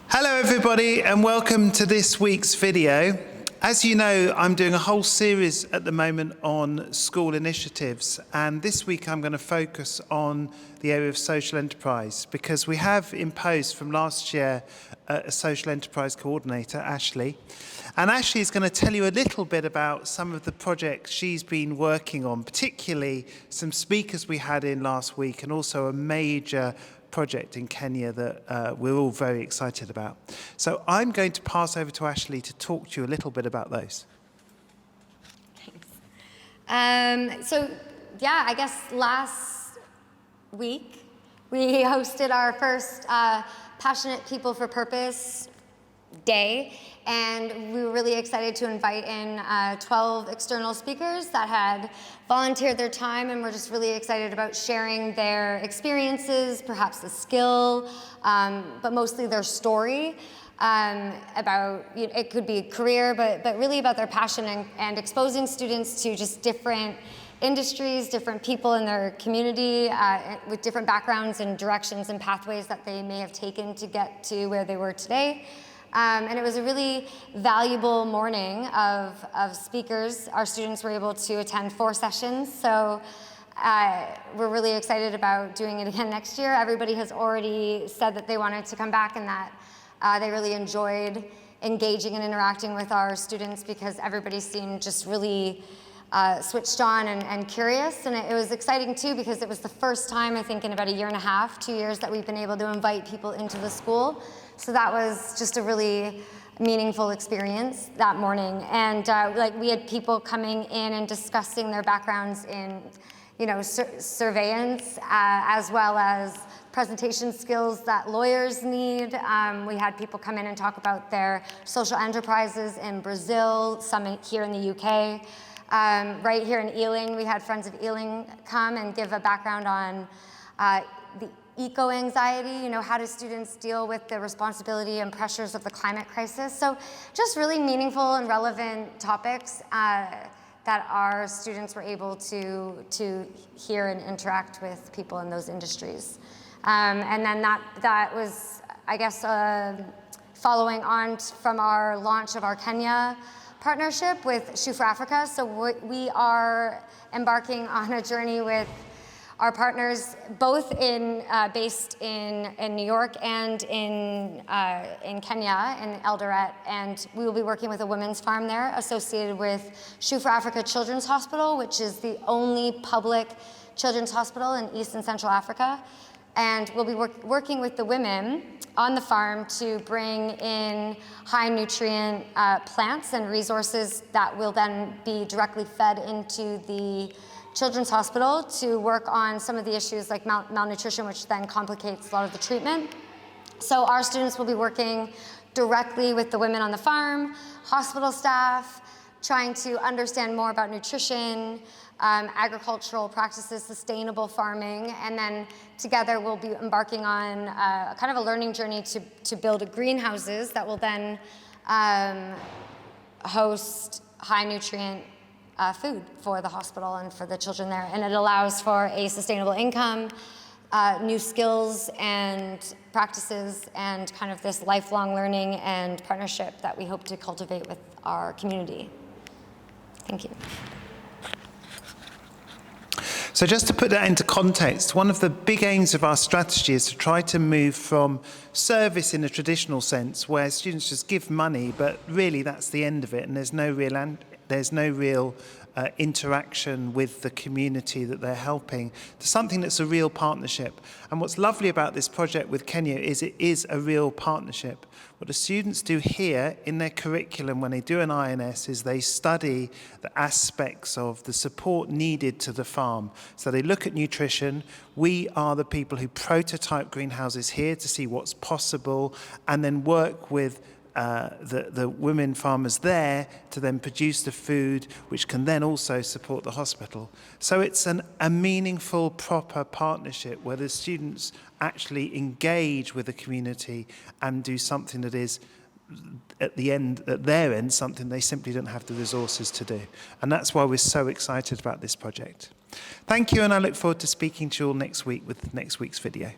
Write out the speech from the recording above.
Hello everybody and welcome to this week's video. As you know, I'm doing a whole series at the moment on school initiatives, and this week I'm going to focus on the area of social enterprise because we have imposed from last year a social enterprise coordinator, Ashley. And Ashley is going to tell you a little bit about some of the projects she's been working on, particularly some speakers we had in last week and also a major project in Kenya that we're all very excited about. So I'm going to pass over to Ashley to talk to you a little bit about those. Thanks. I guess last week we hosted our first Passionate People for Purpose Day, and we were really excited to invite in 12 external speakers that had volunteered their time, and we're just really excited about sharing their experiences, perhaps the skill, but mostly their story about, it could be a career, but really about their passion and exposing students to just different industries, different people in their community with different backgrounds and directions and pathways that they may have taken to get to where they were today. And it was a really valuable morning of speakers. Our students were able to attend 4 sessions, so we're really excited about doing it again next year. Everybody has already said that they wanted to come back and that they really enjoyed engaging and interacting with our students because everybody seemed just really switched on and curious. And it was exciting too because it was the first time, I think, in about a year and a half, 2 years, that we've been able to invite people into the school. So that was just a really meaningful experience that morning. And we had people coming in and discussing their backgrounds in, surveillance, as well as presentation skills that lawyers need. We had people come in and talk about their social enterprises in Brazil, some here in the UK. Right here in Ealing, we had Friends of Ealing come and give a background on the eco-anxiety, how do students deal with the responsibility and pressures of the climate crisis. So just really meaningful and relevant topics that our students were able to hear and interact with people in those industries. And then that was, I guess, following on from our launch of our Kenya partnership with Shoe for Africa. So we are embarking on a journey with our partners, both based in New York and in Kenya, in Eldoret, and we will be working with a women's farm there associated with Shoe for Africa Children's Hospital, which is the only public children's hospital in East and Central Africa. And we'll be working with the women on the farm to bring in high nutrient plants and resources that will then be directly fed into the Children's Hospital to work on some of the issues like malnutrition, which then complicates a lot of the treatment. So our students will be working directly with the women on the farm, hospital staff, trying to understand more about nutrition, agricultural practices, sustainable farming, and then together we'll be embarking on kind of a learning journey to build greenhouses that will then host high nutrient food for the hospital and for the children there. And it allows for a sustainable income, new skills and practices, and kind of this lifelong learning and partnership that we hope to cultivate with our community. Thank you. So just to put that into context, one of the big aims of our strategy is to try to move from service in a traditional sense, where students just give money, but really that's the end of it, and there's no real interaction with the community that they're helping, to something that's a real partnership. And what's lovely about this project with Kenya is it is a real partnership. What the students do here in their curriculum when they do an INS is they study the aspects of the support needed to the farm. So they look at nutrition. We are the people who prototype greenhouses here to see what's possible and then work with the women farmers there to then produce the food, which can then also support the hospital. So it's a meaningful, proper partnership where the students actually engage with the community and do something that is, at their end, something they simply don't have the resources to do. And that's why we're so excited about this project. Thank you, and I look forward to speaking to you all next week with next week's video.